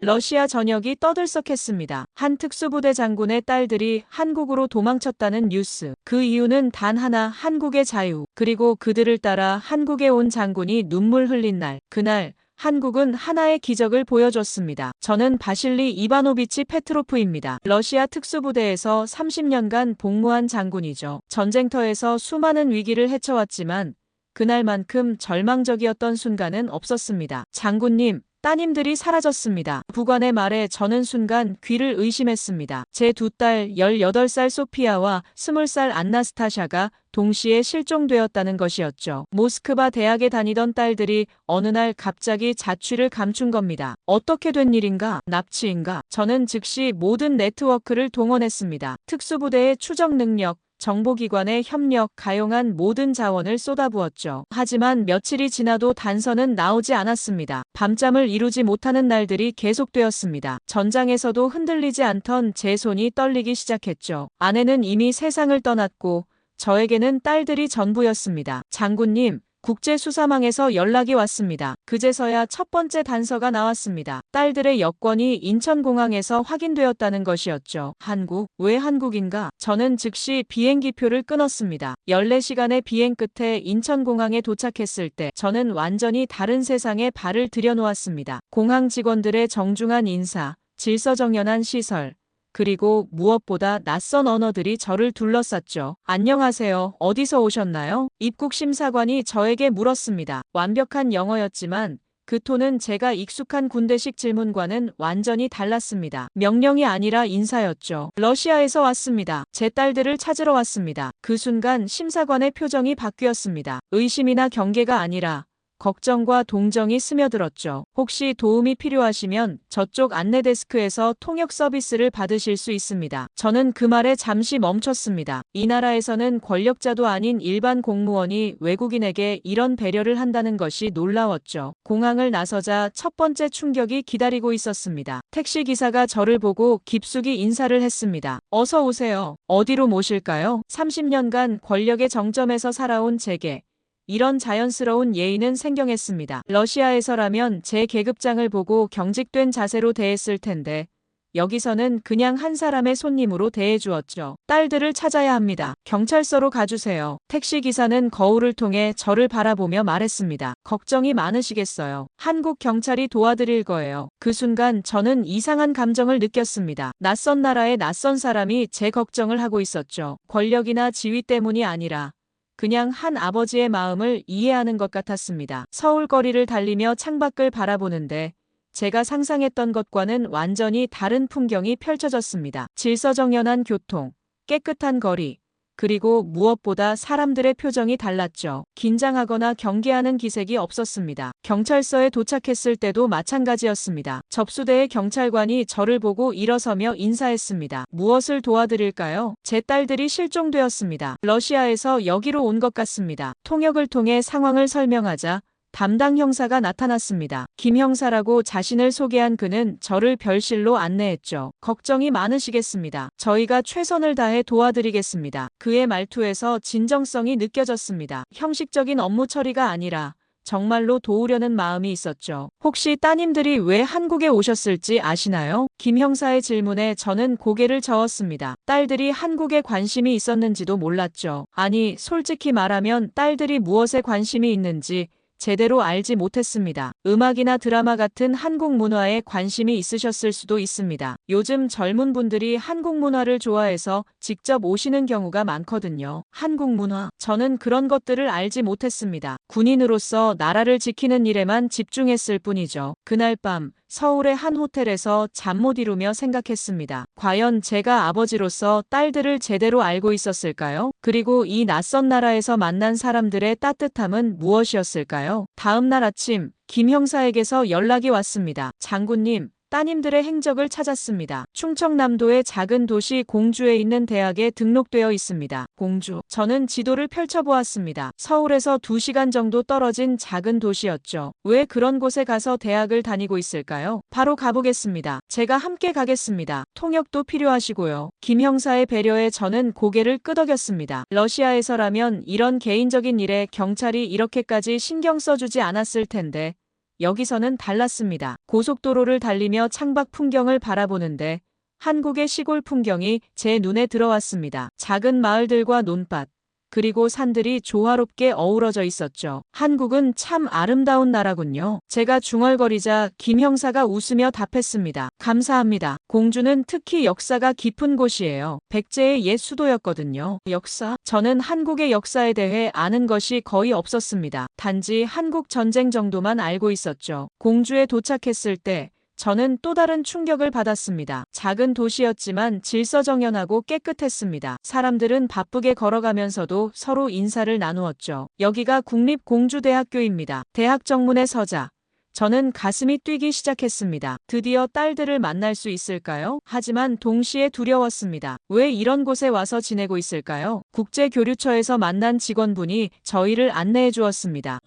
러시아 전역이 떠들썩했습니다. 한 특수부대 장군의 딸들이 한국으로 도망쳤다는 뉴스. 그 이유는 단 하나, 한국의 자유. 그리고 그들을 따라 한국에 온 장군이 눈물 흘린 날. 그날 한국은 하나의 기적을 보여줬습니다. 저는 바실리 이바노비치 페트로프입니다. 러시아 특수부대에서 30년간 복무한 장군이죠. 전쟁터에서 수많은 위기를 헤쳐왔지만 그날만큼 절망적이었던 순간은 없었습니다. 장군님, 따님들이 사라졌습니다. 부관의 말에 저는 순간 귀를 의심했습니다. 제 두 딸 18살 소피아와 20살 안나스타샤가 동시에 실종되었다는 것이었죠. 모스크바 대학에 다니던 딸들이 어느 날 갑자기 자취를 감춘 겁니다. 어떻게 된 일인가? 납치인가? 저는 즉시 모든 네트워크를 동원했습니다. 특수부대의 추적 능력, 정보기관의 협력, 가용한 모든 자원을 쏟아부었죠. 하지만 며칠이 지나도 단서는 나오지 않았습니다. 밤잠을 이루지 못하는 날들이 계속되었습니다. 전장에서도 흔들리지 않던 제 손이 떨리기 시작했죠. 아내는 이미 세상을 떠났고 저에게는 딸들이 전부였습니다. 장군님, 국제수사망에서 연락이 왔습니다. 그제서야 첫 번째 단서가 나왔습니다. 딸들의 여권이 인천공항에서 확인되었다는 것이었죠. 한국? 왜 한국인가? 저는 즉시 비행기표를 끊었습니다. 14시간의 비행 끝에 인천공항에 도착했을 때 저는 완전히 다른 세상에 발을 들여놓았습니다. 공항 직원들의 정중한 인사, 질서정연한 시설, 그리고 무엇보다 낯선 언어들이 저를 둘러쌌죠. 안녕하세요. 어디서 오셨나요? 입국 심사관이 저에게 물었습니다. 완벽한 영어였지만 그 톤은 제가 익숙한 군대식 질문과는 완전히 달랐습니다. 명령이 아니라 인사였죠. 러시아에서 왔습니다. 제 딸들을 찾으러 왔습니다. 그 순간 심사관의 표정이 바뀌었습니다. 의심이나 경계가 아니라 걱정과 동정이 스며들었죠. 혹시 도움이 필요하시면 저쪽 안내 데스크에서 통역 서비스를 받으실 수 있습니다. 저는 그 말에 잠시 멈췄습니다. 이 나라에서는 권력자도 아닌 일반 공무원이 외국인에게 이런 배려를 한다는 것이 놀라웠죠. 공항을 나서자 첫 번째 충격이 기다리고 있었습니다. 택시기사가 저를 보고 깊숙이 인사를 했습니다. 어서 오세요. 어디로 모실까요? 30년간 권력의 정점에서 살아온 제게 이런 자연스러운 예의는 생경했습니다. 러시아에서라면 제 계급장을 보고 경직된 자세로 대했을 텐데 여기서는 그냥 한 사람의 손님으로 대해주었죠. 딸들을 찾아야 합니다. 경찰서로 가주세요. 택시기사는 거울을 통해 저를 바라보며 말했습니다. 걱정이 많으시겠어요. 한국 경찰이 도와드릴 거예요. 그 순간 저는 이상한 감정을 느꼈습니다. 낯선 나라의 낯선 사람이 제 걱정을 하고 있었죠. 권력이나 지위 때문이 아니라 그냥 한 아버지의 마음을 이해하는 것 같았습니다. 서울 거리를 달리며 창밖을 바라보는데 제가 상상했던 것과는 완전히 다른 풍경이 펼쳐졌습니다. 질서정연한 교통, 깨끗한 거리, 그리고 무엇보다 사람들의 표정이 달랐죠. 긴장하거나 경계하는 기색이 없었습니다. 경찰서에 도착했을 때도 마찬가지였습니다. 접수대의 경찰관이 저를 보고 일어서며 인사했습니다. 무엇을 도와드릴까요? 제 딸들이 실종되었습니다. 러시아에서 여기로 온 것 같습니다. 통역을 통해 상황을 설명하자 담당 형사가 나타났습니다. 김 형사라고 자신을 소개한 그는 저를 별실로 안내했죠. 걱정이 많으시겠습니다. 저희가 최선을 다해 도와드리겠습니다. 그의 말투에서 진정성이 느껴졌습니다. 형식적인 업무 처리가 아니라 정말로 도우려는 마음이 있었죠. 혹시 따님들이 왜 한국에 오셨을지 아시나요? 김 형사의 질문에 저는 고개를 저었습니다. 딸들이 한국에 관심이 있었는지도 몰랐죠. 아니, 솔직히 말하면 딸들이 무엇에 관심이 있는지 제대로 알지 못했습니다. 음악이나 드라마 같은 한국 문화에 관심이 있으셨을 수도 있습니다. 요즘 젊은 분들이 한국 문화를 좋아해서 직접 오시는 경우가 많거든요. 한국 문화? 저는 그런 것들을 알지 못했습니다. 군인으로서 나라를 지키는 일에만 집중했을 뿐이죠. 그날 밤 서울의 한 호텔에서 잠 못 이루며 생각했습니다. 과연 제가 아버지로서 딸들을 제대로 알고 있었을까요? 그리고 이 낯선 나라에서 만난 사람들의 따뜻함은 무엇이었을까요? 다음 날 아침 김 형사에게서 연락이 왔습니다. 장군님, 따님들의 행적을 찾았습니다. 충청남도의 작은 도시 공주에 있는 대학에 등록되어 있습니다. 공주. 저는 지도를 펼쳐보았습니다. 서울에서 2시간 정도 떨어진 작은 도시였죠. 왜 그런 곳에 가서 대학을 다니고 있을까요? 바로 가보겠습니다. 제가 함께 가겠습니다. 통역도 필요하시고요. 김 형사의 배려에 저는 고개를 끄덕였습니다. 러시아에서라면 이런 개인적인 일에 경찰이 이렇게까지 신경 써주지 않았을 텐데 여기서는 달랐습니다. 고속도로를 달리며 창밖 풍경을 바라보는데 한국의 시골 풍경이 제 눈에 들어왔습니다. 작은 마을들과 논밭, 그리고 산들이 조화롭게 어우러져 있었죠. 한국은 참 아름다운 나라군요. 제가 중얼거리자 김 형사가 웃으며 답했습니다. 감사합니다. 공주는 특히 역사가 깊은 곳이에요. 백제의 옛 수도였거든요. 역사? 저는 한국의 역사에 대해 아는 것이 거의 없었습니다. 단지 한국 전쟁 정도만 알고 있었죠. 공주에 도착했을 때 저는 또 다른 충격을 받았습니다. 작은 도시였지만 질서정연하고 깨끗했습니다. 사람들은 바쁘게 걸어가면서도 서로 인사를 나누었죠. 여기가 국립공주대학교입니다. 대학 정문에 서자 저는 가슴이 뛰기 시작했습니다. 드디어 딸들을 만날 수 있을까요? 하지만 동시에 두려웠습니다. 왜 이런 곳에 와서 지내고 있을까요? 국제교류처에서 만난 직원분이 저희를 안내해 주었습니다.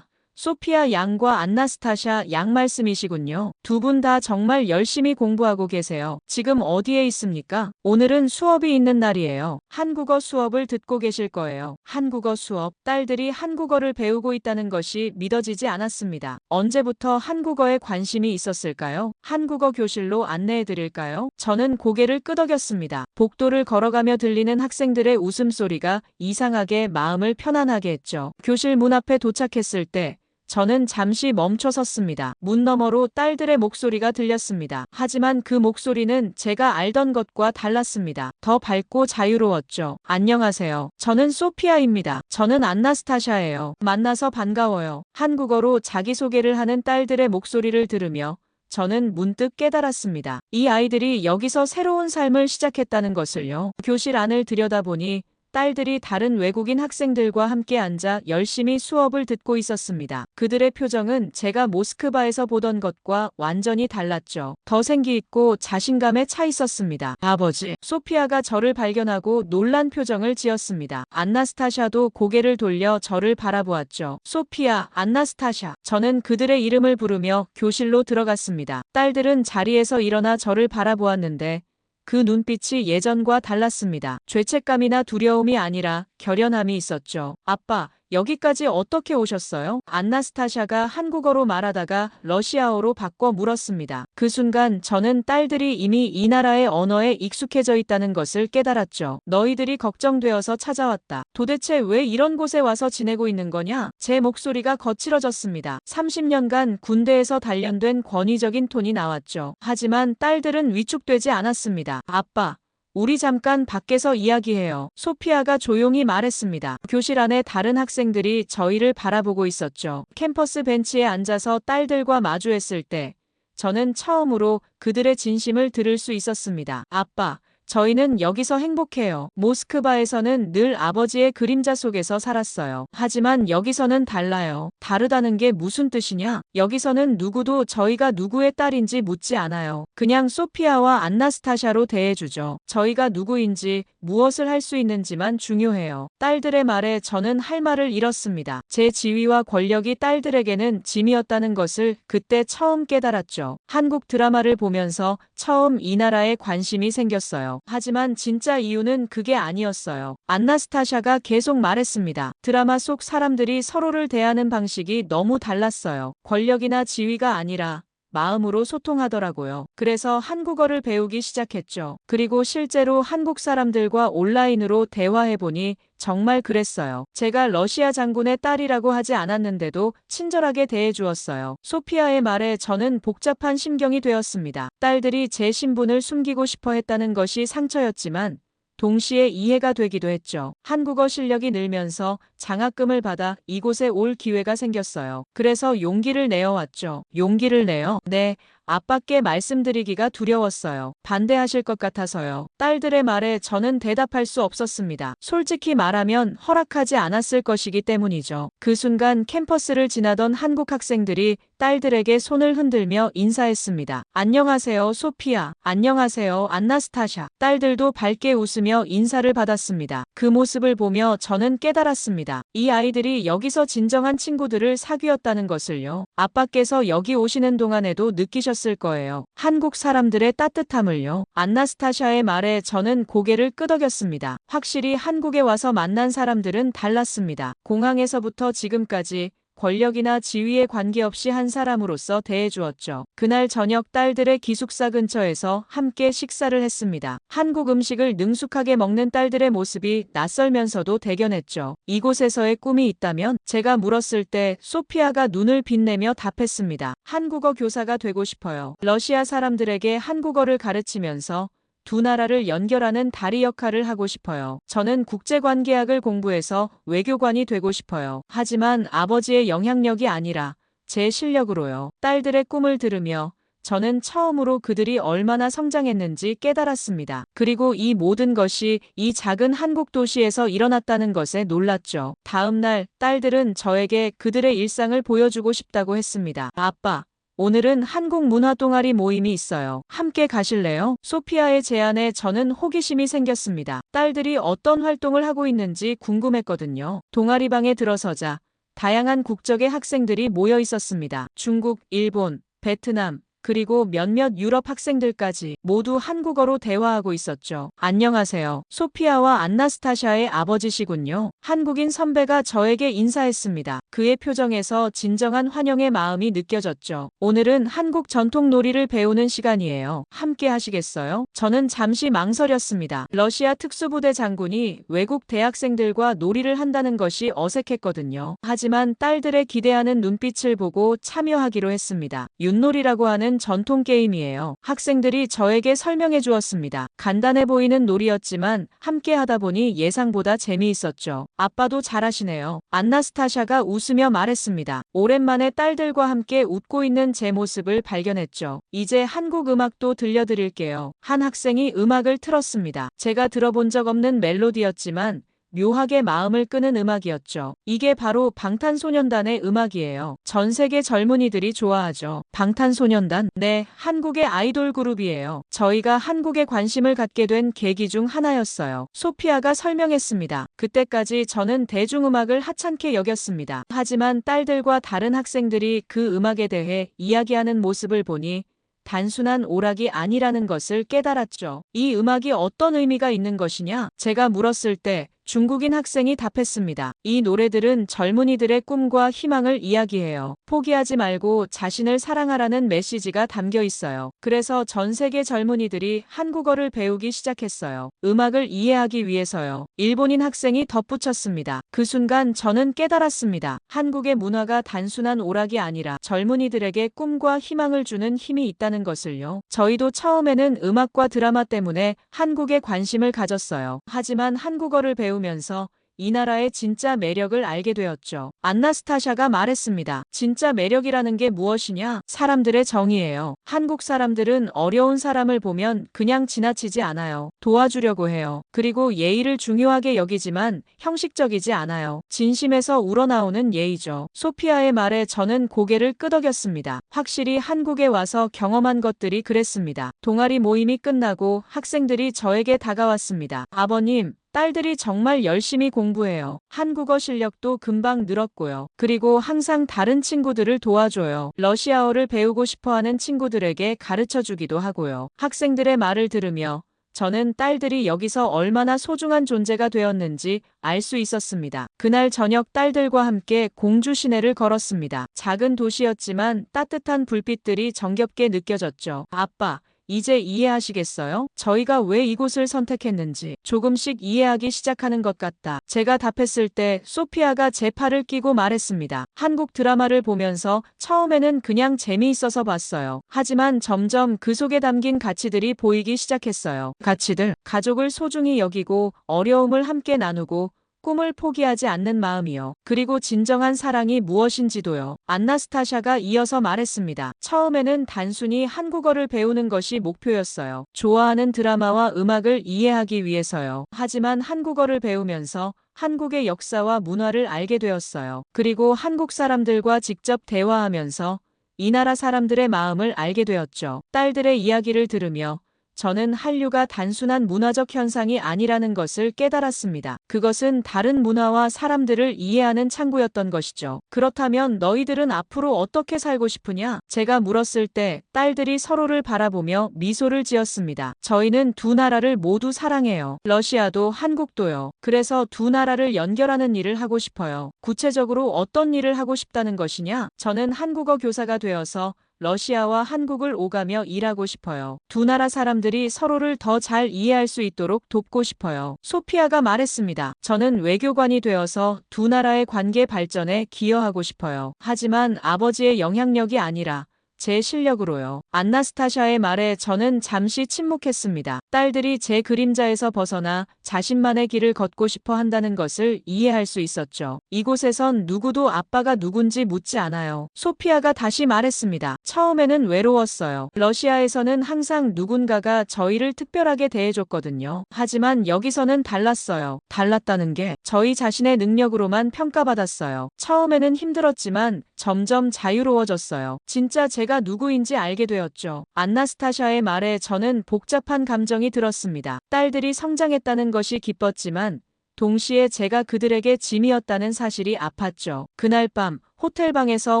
소피아 양과 안나스타샤 양 말씀이시군요. 두 분 다 정말 열심히 공부하고 계세요. 지금 어디에 있습니까? 오늘은 수업이 있는 날이에요. 한국어 수업을 듣고 계실 거예요. 한국어 수업, 딸들이 한국어를 배우고 있다는 것이 믿어지지 않았습니다. 언제부터 한국어에 관심이 있었을까요? 한국어 교실로 안내해 드릴까요? 저는 고개를 끄덕였습니다. 복도를 걸어가며 들리는 학생들의 웃음소리가 이상하게 마음을 편안하게 했죠. 교실 문 앞에 도착했을 때 저는 잠시 멈춰 섰습니다. 문 너머로 딸들의 목소리가 들렸습니다. 하지만 그 목소리는 제가 알던 것과 달랐습니다. 더 밝고 자유로웠죠. 안녕하세요. 저는 소피아입니다. 저는 안나스타샤예요. 만나서 반가워요. 한국어로 자기소개를 하는 딸들의 목소리를 들으며 저는 문득 깨달았습니다. 이 아이들이 여기서 새로운 삶을 시작했다는 것을요. 교실 안을 들여다보니 딸들이 다른 외국인 학생들과 함께 앉아 열심히 수업을 듣고 있었습니다. 그들의 표정은 제가 모스크바에서 보던 것과 완전히 달랐죠. 더 생기 있고 자신감에 차 있었습니다. 아버지. 소피아가 저를 발견하고 놀란 표정을 지었습니다. 안나스타샤도 고개를 돌려 저를 바라보았죠. 소피아, 안나스타샤. 저는 그들의 이름을 부르며 교실로 들어갔습니다. 딸들은 자리에서 일어나 저를 바라보았는데 그 눈빛이 예전과 달랐습니다. 죄책감이나 두려움이 아니라 결연함이 있었죠. 아빠, 여기까지 어떻게 오셨어요? 안나스타샤가 한국어로 말하다가 러시아어로 바꿔 물었습니다. 그 순간 저는 딸들이 이미 이 나라의 언어에 익숙해져 있다는 것을 깨달았죠. 너희들이 걱정되어서 찾아왔다. 도대체 왜 이런 곳에 와서 지내고 있는 거냐? 제 목소리가 거칠어졌습니다. 30년간 군대에서 단련된 권위적인 톤이 나왔죠. 하지만 딸들은 위축되지 않았습니다. 아빠. 우리 잠깐 밖에서 이야기해요. 소피아가 조용히 말했습니다. 교실 안에 다른 학생들이 저희를 바라보고 있었죠. 캠퍼스 벤치에 앉아서 딸들과 마주했을 때 저는 처음으로 그들의 진심을 들을 수 있었습니다. 아빠, 저희는 여기서 행복해요. 모스크바에서는 늘 아버지의 그림자 속에서 살았어요. 하지만 여기서는 달라요. 다르다는 게 무슨 뜻이냐? 여기서는 누구도 저희가 누구의 딸인지 묻지 않아요. 그냥 소피아와 안나스타샤로 대해주죠. 저희가 누구인지 무엇을 할 수 있는지만 중요해요. 딸들의 말에 저는 할 말을 잃었습니다. 제 지위와 권력이 딸들에게는 짐이었다는 것을 그때 처음 깨달았죠. 한국 드라마를 보면서 처음 이 나라에 관심이 생겼어요. 하지만 진짜 이유는 그게 아니었어요. 안나스타샤가 계속 말했습니다. 드라마 속 사람들이 서로를 대하는 방식이 너무 달랐어요. 권력이나 지위가 아니라 마음으로 소통하더라고요. 그래서 한국어를 배우기 시작했죠. 그리고 실제로 한국 사람들과 온라인으로 대화해보니 정말 그랬어요. 제가 러시아 장군의 딸이라고 하지 않았는데도 친절하게 대해주었어요. 소피아의 말에 저는 복잡한 심경이 되었습니다. 딸들이 제 신분을 숨기고 싶어 했다는 것이 상처였지만 동시에 이해가 되기도 했죠. 한국어 실력이 늘면서 장학금을 받아 이곳에 올 기회가 생겼어요. 그래서 용기를 내어왔죠. 용기를 내요? 네. 아빠께 말씀드리기가 두려웠어요. 반대하실 것 같아서요. 딸들의 말에 저는 대답할 수 없었습니다. 솔직히 말하면 허락하지 않았을 것이기 때문이죠. 그 순간 캠퍼스를 지나던 한국 학생들이 딸들에게 손을 흔들며 인사했습니다. 안녕하세요, 소피아. 안녕하세요, 안나스타샤. 딸들도 밝게 웃으며 인사를 받았습니다. 그 모습을 보며 저는 깨달았습니다. 이 아이들이 여기서 진정한 친구들을 사귀었다는 것을요. 아빠께서 여기 오시는 동안에도 느끼셨을 거예요. 한국 사람들의 따뜻함을요. 안나스타샤의 말에 저는 고개를 끄덕였습니다. 확실히 한국에 와서 만난 사람들은 달랐습니다. 공항에서부터 지금까지 권력이나 지위에 관계없이 한 사람으로서 대해주었죠. 그날 저녁 딸들의 기숙사 근처에서 함께 식사를 했습니다. 한국 음식을 능숙하게 먹는 딸들의 모습이 낯설면서도 대견했죠. 이곳에서의 꿈이 있다면? 제가 물었을 때 소피아가 눈을 빛내며 답했습니다. 한국어 교사가 되고 싶어요. 러시아 사람들에게 한국어를 가르치면서 두 나라를 연결하는 다리 역할을 하고 싶어요. 저는 국제관계학을 공부해서 외교관이 되고 싶어요. 하지만 아버지의 영향력이 아니라 제 실력으로요. 딸들의 꿈을 들으며 저는 처음으로 그들이 얼마나 성장했는지 깨달았습니다. 그리고 이 모든 것이 이 작은 한국 도시에서 일어났다는 것에 놀랐죠. 다음 날 딸들은 저에게 그들의 일상을 보여주고 싶다고 했습니다. 아빠, 오늘은 한국 문화 동아리 모임이 있어요. 함께 가실래요? 소피아의 제안에 저는 호기심이 생겼습니다. 딸들이 어떤 활동을 하고 있는지 궁금했거든요. 동아리방에 들어서자 다양한 국적의 학생들이 모여 있었습니다. 중국, 일본, 베트남, 그리고 몇몇 유럽 학생들까지 모두 한국어로 대화하고 있었죠. 안녕하세요. 소피아와 안나스타샤의 아버지시군요. 한국인 선배가 저에게 인사했습니다. 그의 표정에서 진정한 환영의 마음이 느껴졌죠. 오늘은 한국 전통 놀이를 배우는 시간이에요. 함께 하시겠어요? 저는 잠시 망설였습니다. 러시아 특수부대 장군이 외국 대학생들과 놀이를 한다는 것이 어색했거든요. 하지만 딸들의 기대하는 눈빛을 보고 참여하기로 했습니다. 윷놀이라고 하는 전통 게임이에요. 학생들이 저에게 설명해 주었습니다. 간단해 보이는 놀이였지만 함께 하다 보니 예상보다 재미있었죠. 아빠도 잘하시네요. 안나스타샤가 웃으며 말했습니다. 오랜만에 딸들과 함께 웃고 있는 제 모습을 발견했죠. 이제 한국 음악도 들려드릴게요. 한 학생이 음악을 틀었습니다. 제가 들어본 적 없는 멜로디였지만 묘하게 마음을 끄는 음악이었죠. 이게 바로 방탄소년단의 음악이에요. 전 세계 젊은이들이 좋아하죠. 방탄소년단? 네, 한국의 아이돌 그룹이에요. 저희가 한국에 관심을 갖게 된 계기 중 하나였어요. 소피아가 설명했습니다. 그때까지 저는 대중음악을 하찮게 여겼습니다. 하지만 딸들과 다른 학생들이 그 음악에 대해 이야기하는 모습을 보니 단순한 오락이 아니라는 것을 깨달았죠. 이 음악이 어떤 의미가 있는 것이냐? 제가 물었을 때 중국인 학생이 답했습니다. 이 노래들은 젊은이들의 꿈과 희망을 이야기해요. 포기하지 말고 자신을 사랑하라는 메시지가 담겨 있어요. 그래서 전 세계 젊은이들이 한국어를 배우기 시작했어요. 음악을 이해하기 위해서요. 일본인 학생이 덧붙였습니다. 그 순간 저는 깨달았습니다. 한국의 문화가 단순한 오락이 아니라 젊은이들에게 꿈과 희망을 주는 힘이 있다는 것을요. 저희도 처음에는 음악과 드라마 때문에 한국에 관심을 가졌어요. 하지만 한국어를 배우면서 이 나라의 진짜 매력을 알게 되었죠. 안나스타샤가 말했습니다. 진짜 매력이라는 게 무엇이냐? 사람들의 정이에요. 한국 사람들은 어려운 사람을 보면 그냥 지나치지 않아요. 도와주려고 해요. 그리고 예의를 중요하게 여기지만 형식적이지 않아요. 진심에서 우러나오는 예의죠. 소피아의 말에 저는 고개를 끄덕였습니다. 확실히 한국에 와서 경험한 것들이 그랬습니다. 동아리 모임이 끝나고 학생들이 저에게 다가왔습니다. 아버님, 딸들이 정말 열심히 공부해요. 한국어 실력도 금방 늘었고요. 그리고 항상 다른 친구들을 도와줘요. 러시아어를 배우고 싶어하는 친구들에게 가르쳐주기도 하고요. 학생들의 말을 들으며 저는 딸들이 여기서 얼마나 소중한 존재가 되었는지 알 수 있었습니다. 그날 저녁 딸들과 함께 공주 시내를 걸었습니다. 작은 도시였지만 따뜻한 불빛들이 정겹게 느껴졌죠. 아빠, 이제 이해하시겠어요? 저희가 왜 이곳을 선택했는지 조금씩 이해하기 시작하는 것 같다. 제가 답했을 때 소피아가 제 팔을 끼고 말했습니다. 한국 드라마를 보면서 처음에는 그냥 재미있어서 봤어요. 하지만 점점 그 속에 담긴 가치들이 보이기 시작했어요. 가치들, 가족을 소중히 여기고 어려움을 함께 나누고 꿈을 포기하지 않는 마음이요. 그리고 진정한 사랑이 무엇인지도요. 안나스타샤가 이어서 말했습니다. 처음에는 단순히 한국어를 배우는 것이 목표였어요. 좋아하는 드라마와 음악을 이해하기 위해서요. 하지만 한국어를 배우면서 한국의 역사와 문화를 알게 되었어요. 그리고 한국 사람들과 직접 대화하면서 이 나라 사람들의 마음을 알게 되었죠. 딸들의 이야기를 들으며 저는 한류가 단순한 문화적 현상이 아니라는 것을 깨달았습니다. 그것은 다른 문화와 사람들을 이해하는 창구였던 것이죠. 그렇다면 너희들은 앞으로 어떻게 살고 싶으냐? 제가 물었을 때 딸들이 서로를 바라보며 미소를 지었습니다. 저희는 두 나라를 모두 사랑해요. 러시아도 한국도요. 그래서 두 나라를 연결하는 일을 하고 싶어요. 구체적으로 어떤 일을 하고 싶다는 것이냐? 저는 한국어 교사가 되어서 러시아와 한국을 오가며 일하고 싶어요. 두 나라 사람들이 서로를 더 잘 이해할 수 있도록 돕고 싶어요. 소피아가 말했습니다. 저는 외교관이 되어서 두 나라의 관계 발전에 기여하고 싶어요. 하지만 아버지의 영향력이 아니라 제 실력으로요. 안나스타샤의 말에 저는 잠시 침묵했습니다. 딸들이 제 그림자에서 벗어나 자신만의 길을 걷고 싶어 한다는 것을 이해할 수 있었죠. 이곳에선 누구도 아빠가 누군지 묻지 않아요. 소피아가 다시 말했습니다. 처음에는 외로웠어요. 러시아에서는 항상 누군가가 저희를 특별하게 대해줬거든요. 하지만 여기서는 달랐어요. 달랐다는 게 저희 자신의 능력으로만 평가받았어요. 처음에는 힘들었지만 점점 자유로워졌어요. 진짜 제가 누구인지 알게 되었죠. 안나스타샤의 말에 저는 복잡한 감정이 들었습니다. 딸들이 성장했다는 것이 기뻤지만 동시에 제가 그들에게 짐이었다는 사실이 아팠죠. 그날 밤 호텔방에서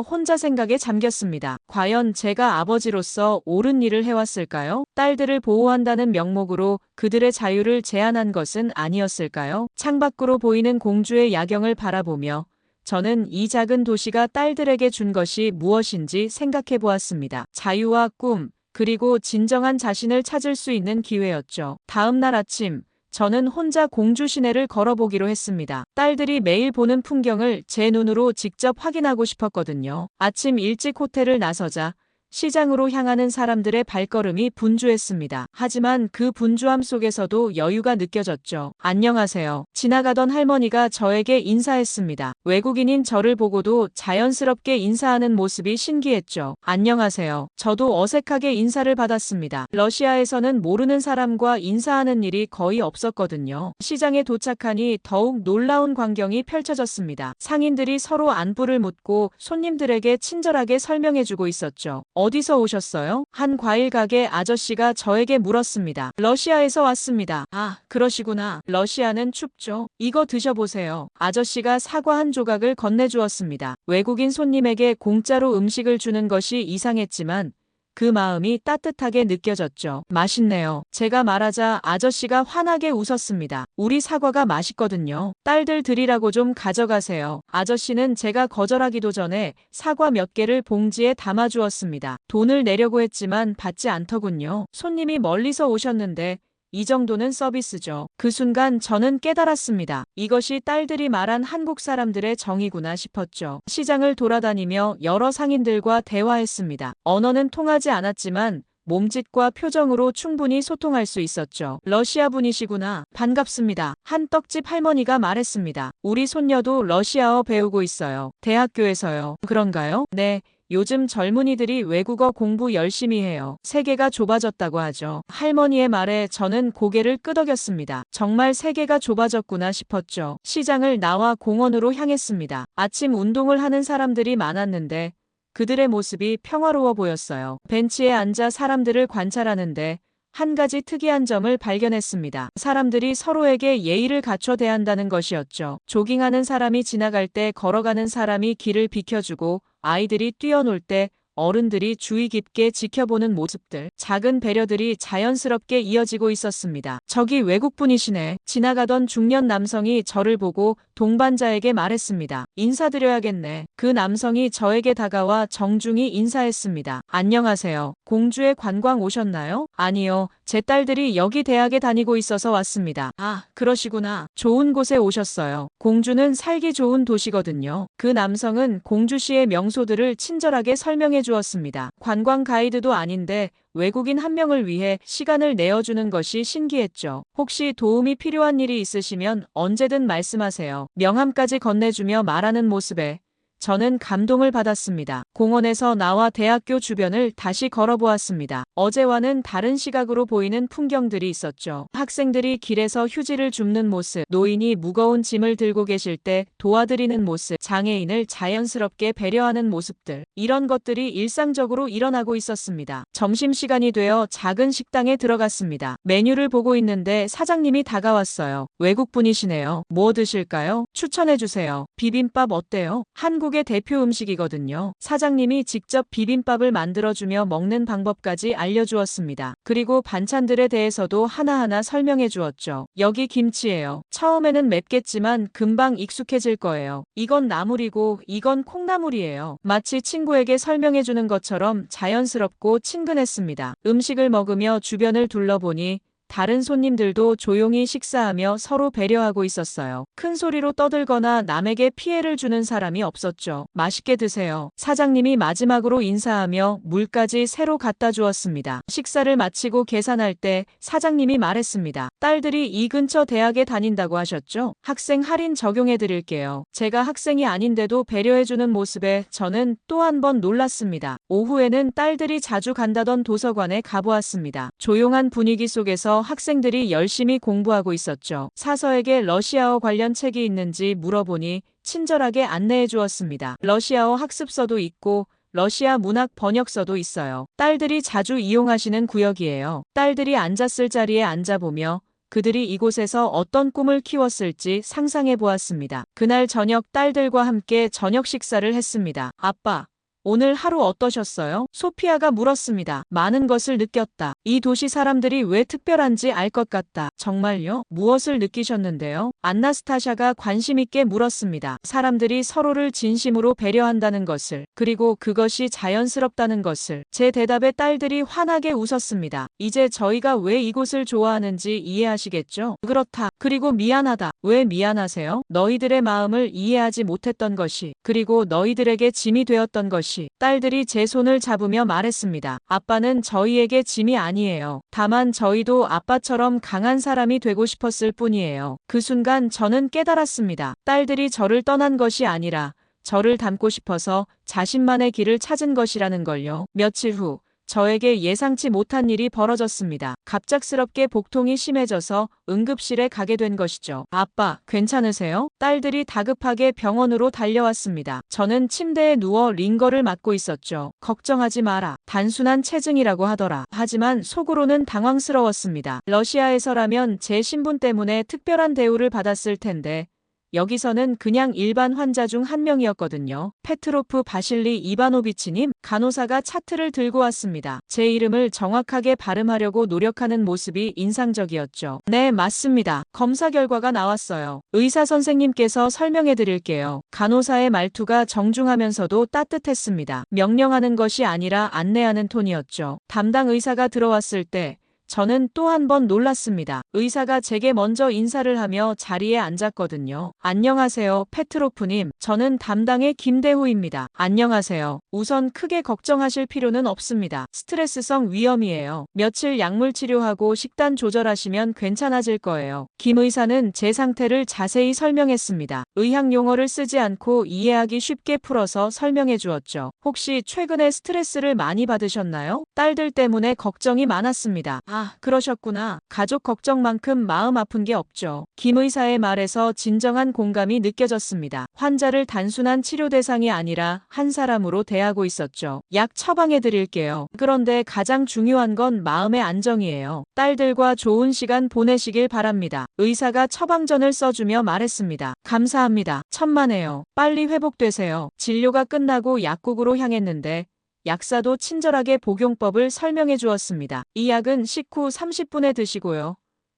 혼자 생각에 잠겼습니다. 과연 제가 아버지로서 옳은 일을 해왔을까요? 딸들을 보호한다는 명목으로 그들의 자유를 제한한 것은 아니었을까요? 창밖으로 보이는 공주의 야경을 바라보며 저는 이 작은 도시가 딸들에게 준 것이 무엇인지 생각해 보았습니다. 자유와 꿈, 그리고 진정한 자신을 찾을 수 있는 기회였죠. 다음 날 아침, 저는 혼자 공주 시내를 걸어보기로 했습니다. 딸들이 매일 보는 풍경을 제 눈으로 직접 확인하고 싶었거든요. 아침 일찍 호텔을 나서자 시장으로 향하는 사람들의 발걸음이 분주했습니다. 하지만 그 분주함 속에서도 여유가 느껴졌죠. 안녕하세요. 지나가던 할머니가 저에게 인사했습니다. 외국인인 저를 보고도 자연스럽게 인사하는 모습이 신기했죠. 안녕하세요. 저도 어색하게 인사를 받았습니다. 러시아에서는 모르는 사람과 인사하는 일이 거의 없었거든요. 시장에 도착하니 더욱 놀라운 광경이 펼쳐졌습니다. 상인들이 서로 안부를 묻고 손님들에게 친절하게 설명해주고 있었죠. 어디서 오셨어요? 한 과일 가게 아저씨가 저에게 물었습니다. 러시아에서 왔습니다. 아, 그러시구나. 러시아는 춥죠. 이거 드셔보세요. 아저씨가 사과 한 조각을 건네주었습니다. 외국인 손님에게 공짜로 음식을 주는 것이 이상했지만 그 마음이 따뜻하게 느껴졌죠. 맛있네요. 제가 말하자 아저씨가 환하게 웃었습니다. 우리 사과가 맛있거든요. 딸들 드리라고 좀 가져가세요. 아저씨는 제가 거절하기도 전에 사과 몇 개를 봉지에 담아주었습니다. 돈을 내려고 했지만 받지 않더군요. 손님이 멀리서 오셨는데 이 정도는 서비스죠. 그 순간 저는 깨달았습니다. 이것이 딸들이 말한 한국 사람들의 정이구나 싶었죠. 시장을 돌아다니며 여러 상인들과 대화했습니다. 언어는 통하지 않았지만 몸짓과 표정으로 충분히 소통할 수 있었죠. 러시아 분이시구나. 반갑습니다. 한 떡집 할머니가 말했습니다. 우리 손녀도 러시아어 배우고 있어요. 대학교에서요. 그런가요? 네. 요즘 젊은이들이 외국어 공부 열심히 해요. 세계가 좁아졌다고 하죠. 할머니의 말에 저는 고개를 끄덕였습니다. 정말 세계가 좁아졌구나 싶었죠. 시장을 나와 공원으로 향했습니다. 아침 운동을 하는 사람들이 많았는데 그들의 모습이 평화로워 보였어요. 벤치에 앉아 사람들을 관찰하는데 한 가지 특이한 점을 발견했습니다. 사람들이 서로에게 예의를 갖춰 대한다는 것이었죠. 조깅하는 사람이 지나갈 때 걸어가는 사람이 길을 비켜주고 아이들이 뛰어놀 때 어른들이 주의 깊게 지켜보는 모습들, 작은 배려들이 자연스럽게 이어지고 있었습니다. 저기 외국분이시네. 지나가던 중년 남성이 저를 보고 동반자에게 말했습니다. 인사드려야겠네. 그 남성이 저에게 다가와 정중히 인사했습니다. 안녕하세요. 공주에 관광 오셨나요? 아니요. 제 딸들이 여기 대학에 다니고 있어서 왔습니다. 아, 그러시구나. 좋은 곳에 오셨어요. 공주는 살기 좋은 도시거든요. 그 남성은 공주시의 명소들을 친절하게 설명해 주었습니다. 관광 가이드도 아닌데 외국인 한 명을 위해 시간을 내어주는 것이 신기했죠. 혹시 도움이 필요한 일이 있으시면 언제든 말씀하세요. 명함까지 건네주며 말하는 모습에 저는 감동을 받았습니다. 공원에서 나와 대학교 주변을 다시 걸어보았습니다. 어제와는 다른 시각으로 보이는 풍경들이 있었죠. 학생들이 길에서 휴지를 줍는 모습, 노인이 무거운 짐을 들고 계실 때 도와드리는 모습, 장애인을 자연스럽게 배려하는 모습들, 이런 것들이 일상적으로 일어나고 있었습니다. 점심시간이 되어 작은 식당에 들어갔습니다. 메뉴를 보고 있는데 사장님이 다가왔어요. 외국분이시네요. 뭐 드실까요? 추천해주세요. 비빔밥 어때요? 한국의 대표 음식이거든요. 사장님이 직접 비빔밥을 만들어주며 먹는 방법까지 알려주었습니다. 그리고 반찬들에 대해서도 하나하나 설명해 주었죠. 여기 김치예요. 처음에는 맵겠지만 금방 익숙해질 거예요. 이건 나물이고 이건 콩나물이에요. 마치 친구에게 설명해 주는 것처럼 자연스럽고 친근했습니다. 음식을 먹으며 주변을 둘러보니 다른 손님들도 조용히 식사하며 서로 배려하고 있었어요. 큰 소리로 떠들거나 남에게 피해를 주는 사람이 없었죠. 맛있게 드세요. 사장님이 마지막으로 인사하며 물까지 새로 갖다 주었습니다. 식사를 마치고 계산할 때 사장님이 말했습니다. 딸들이 이 근처 대학에 다닌다고 하셨죠? 학생 할인 적용해 드릴게요. 제가 학생이 아닌데도 배려해주는 모습에 저는 또 한 번 놀랐습니다. 오후에는 딸들이 자주 간다던 도서관에 가보았습니다. 조용한 분위기 속에서 학생들이 열심히 공부하고 있었죠. 사서에게 러시아어 관련 책이 있는지 물어보니 친절하게 안내해 주었습니다. 러시아어 학습서도 있고 러시아 문학 번역서도 있어요. 딸들이 자주 이용하시는 구역이에요. 딸들이 앉았을 자리에 앉아보며 그들이 이곳에서 어떤 꿈을 키웠을지 상상해 보았습니다. 그날 저녁 딸들과 함께 저녁 식사를 했습니다. 아빠, 오늘 하루 어떠셨어요? 소피아가 물었습니다. 많은 것을 느꼈다. 이 도시 사람들이 왜 특별한지 알 것 같다. 정말요? 무엇을 느끼셨는데요? 안나스타샤가 관심 있게 물었습니다. 사람들이 서로를 진심으로 배려한다는 것을, 그리고 그것이 자연스럽다는 것을. 제 대답에 딸들이 환하게 웃었습니다. 이제 저희가 왜 이곳을 좋아하는지 이해하시겠죠? 그렇다. 그리고 미안하다. 왜 미안하세요? 너희들의 마음을 이해하지 못했던 것이, 그리고 너희들에게 짐이 되었던 것이. 딸들이 제 손을 잡으며 말했습니다. 아빠는 저희에게 짐이 아니에요. 다만 저희도 아빠처럼 강한 사람이 되고 싶었을 뿐이에요. 그 순간 저는 깨달았습니다. 딸들이 저를 떠난 것이 아니라 저를 닮고 싶어서 자신만의 길을 찾은 것이라는 걸요. 며칠 후 저에게 예상치 못한 일이 벌어졌습니다. 갑작스럽게 복통이 심해져서 응급실에 가게 된 것이죠. 아빠, 괜찮으세요? 딸들이 다급하게 병원으로 달려왔습니다. 저는 침대에 누워 링거를 맞고 있었죠. 걱정하지 마라. 단순한 체증이라고 하더라. 하지만 속으로는 당황스러웠습니다. 러시아에서라면 제 신분 때문에 특별한 대우를 받았을 텐데 여기서는 그냥 일반 환자 중 한 명이었거든요. 페트로프 바실리 이바노비치님, 간호사가 차트를 들고 왔습니다. 제 이름을 정확하게 발음하려고 노력하는 모습이 인상적이었죠. 네, 맞습니다. 검사 결과가 나왔어요. 의사 선생님께서 설명해 드릴게요. 간호사의 말투가 정중하면서도 따뜻했습니다. 명령하는 것이 아니라 안내하는 톤이었죠. 담당 의사가 들어왔을 때 저는 또 한 번 놀랐습니다. 의사가 제게 먼저 인사를 하며 자리에 앉았거든요. 안녕하세요, 페트로프님. 저는 담당의 김대호입니다. 안녕하세요. 우선 크게 걱정하실 필요는 없습니다. 스트레스성 위염이에요. 며칠 약물 치료하고 식단 조절하시면 괜찮아질 거예요. 김 의사는 제 상태를 자세히 설명했습니다. 의학 용어를 쓰지 않고 이해하기 쉽게 풀어서 설명해 주었죠. 혹시 최근에 스트레스를 많이 받으셨나요? 딸들 때문에 걱정이 많았습니다. 그러셨구나. 가족 걱정만큼 마음 아픈 게 없죠. 김 의사의 말에서 진정한 공감이 느껴졌습니다. 환자를 단순한 치료 대상이 아니라 한 사람으로 대하고 있었죠. 약 처방해 드릴게요. 그런데 가장 중요한 건 마음의 안정이에요. 딸들과 좋은 시간 보내시길 바랍니다. 의사가 처방전을 써주며 말했습니다. 감사합니다. 천만에요. 빨리 회복되세요. 진료가 끝나고 약국으로 향했는데 약사도 친절하게 복용법을 설명해 주었습니다. 이 약은 식후 30분에 드시고요.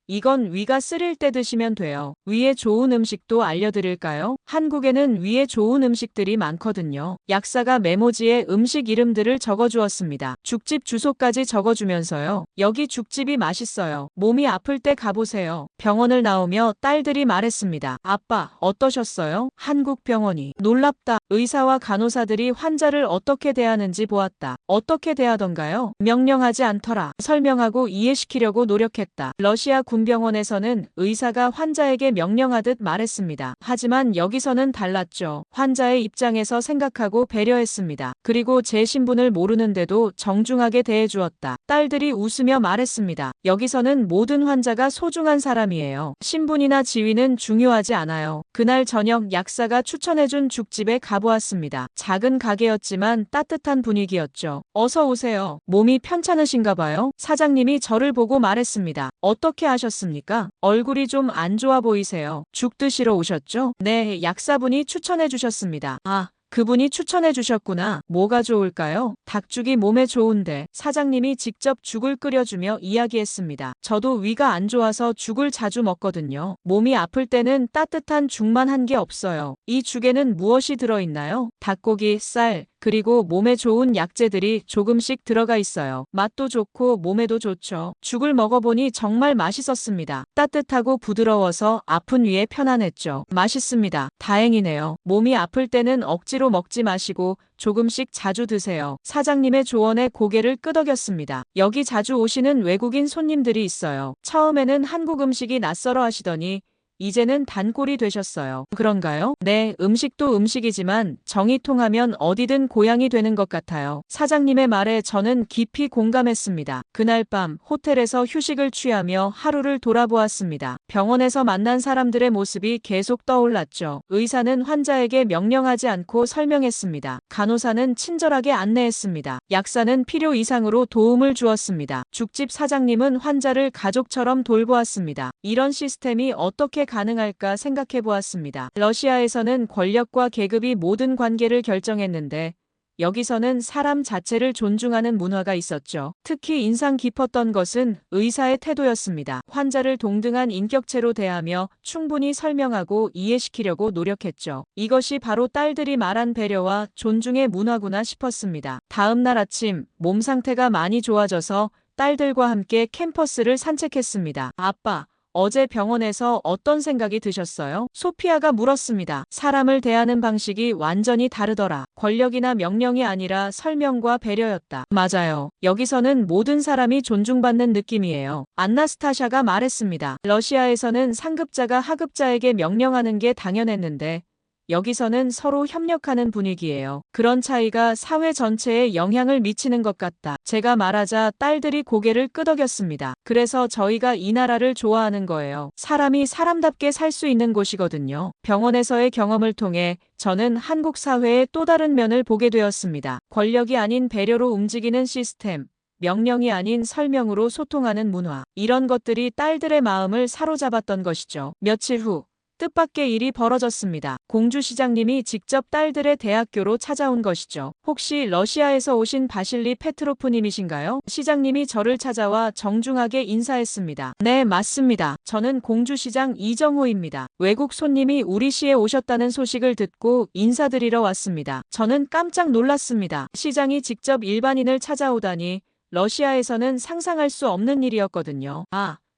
이건 위가 쓰릴 때 드시면 돼요. 위에 좋은 음식도 알려드릴까요? 한국에는 위에 좋은 음식들이 많거든요. 약사가 메모지에 음식 이름들을 적어주었습니다. 죽집 주소까지 적어주면서요. 여기 죽집이 맛있어요. 몸이 아플 때 가보세요. 병원을 나오며 딸들이 말했습니다. 아빠, 어떠셨어요? 한국 병원이 놀랍다. 의사와 간호사들이 환자를 어떻게 대하는지 보았다. 어떻게 대하던가요? 명령하지 않더라. 설명하고 이해시키려고 노력했다. 러시아 군병원에서는 의사가 환자에게 명령하듯 말했습니다. 하지만 여기서는 달랐죠. 환자의 입장에서 생각하고 배려했습니다. 그리고 제 신분을 모르는데도 정중하게 대해주었다. 딸들이 웃으며 말했습니다. 여기서는 모든 환자가 소중한 사람이에요. 신분이나 지위는 중요하지 않아요. 그날 저녁 약사가 추천해준 죽집에 가보았습니다. 작은 가게였지만 따뜻한 분위기였죠. 어서 오세요. 몸이 편찮으신가 봐요. 사장님이 저를 보고 말했습니다. 어떻게 하셨습니까? 얼굴이 좀 안 좋아 보이세요. 죽 드시러 오셨죠? 네, 약사분이 추천해 주셨습니다. 아, 그분이 추천해 주셨구나. 뭐가 좋을까요? 닭죽이 몸에 좋은데. 사장님이 직접 죽을 끓여주며 이야기했습니다. 저도 위가 안 좋아서 죽을 자주 먹거든요. 몸이 아플 때는 따뜻한 죽만 한 게 없어요. 이 죽에는 무엇이 들어있나요? 닭고기, 쌀, 그리고 몸에 좋은 약재들이 조금씩 들어가 있어요. 맛도 좋고 몸에도 좋죠. 죽을 먹어보니 정말 맛있었습니다. 따뜻하고 부드러워서 아픈 위에 편안했죠. 맛있습니다. 다행이네요. 몸이 아플 때는 억지로 먹지 마시고 조금씩 자주 드세요. 사장님의 조언에 고개를 끄덕였습니다. 여기 자주 오시는 외국인 손님들이 있어요. 처음에는 한국 음식이 낯설어 하시더니 이제는 단골이 되셨어요. 그런가요? 네, 음식도 음식이지만 정이 통하면 어디든 고향이 되는 것 같아요. 사장님의 말에 저는 깊이 공감했습니다. 그날 밤 호텔에서 휴식을 취하며 하루를 돌아보았습니다. 병원에서 만난 사람들의 모습이 계속 떠올랐죠. 의사는 환자에게 명령하지 않고 설명했습니다. 간호사는 친절하게 안내했습니다. 약사는 필요 이상으로 도움을 주었습니다. 죽집 사장님은 환자를 가족처럼 돌보았습니다. 이런 시스템이 어떻게 가능할까 생각해 보았습니다. 러시아에서는 권력과 계급이 모든 관계를 결정했는데 여기서는 사람 자체를 존중하는 문화가 있었죠. 특히 인상 깊었던 것은 의사의 태도였습니다. 환자를 동등한 인격체로 대하며 충분히 설명하고 이해시키려고 노력했죠. 이것이 바로 딸들이 말한 배려와 존중의 문화구나 싶었습니다. 다음 날 아침 몸 상태가 많이 좋아져서 딸들과 함께 캠퍼스를 산책했습니다. 아빠, 어제 병원에서 어떤 생각이 드셨어요? 소피아가 물었습니다. 사람을 대하는 방식이 완전히 다르더라. 권력이나 명령이 아니라 설명과 배려였다. 맞아요. 여기서는 모든 사람이 존중받는 느낌이에요. 안나스타샤가 말했습니다. 러시아에서는 상급자가 하급자에게 명령하는 게 당연했는데 여기서는 서로 협력하는 분위기예요. 그런 차이가 사회 전체에 영향을 미치는 것 같다. 제가 말하자 딸들이 고개를 끄덕였습니다. 그래서 저희가 이 나라를 좋아하는 거예요. 사람이 사람답게 살 수 있는 곳이거든요. 병원에서의 경험을 통해 저는 한국 사회의 또 다른 면을 보게 되었습니다. 권력이 아닌 배려로 움직이는 시스템. 명령이 아닌 설명으로 소통하는 문화. 이런 것들이 딸들의 마음을 사로잡았던 것이죠. 며칠 후 뜻밖의 일이 벌어졌습니다. 공주시장님이 직접 딸들의 대학교로 찾아온 것이죠. 혹시 러시아에서 오신 바실리 페트로프님이신가요? 시장님이 저를 찾아와 정중하게 인사했습니다. 네, 맞습니다. 저는 공주시장 이정호입니다. 외국 손님이 우리 시에 오셨다는 소식을 듣고 인사드리러 왔습니다. 저는 깜짝 놀랐습니다. 시장이 직접 일반인을 찾아오다니 러시아에서는 상상할 수 없는 일이었거든요.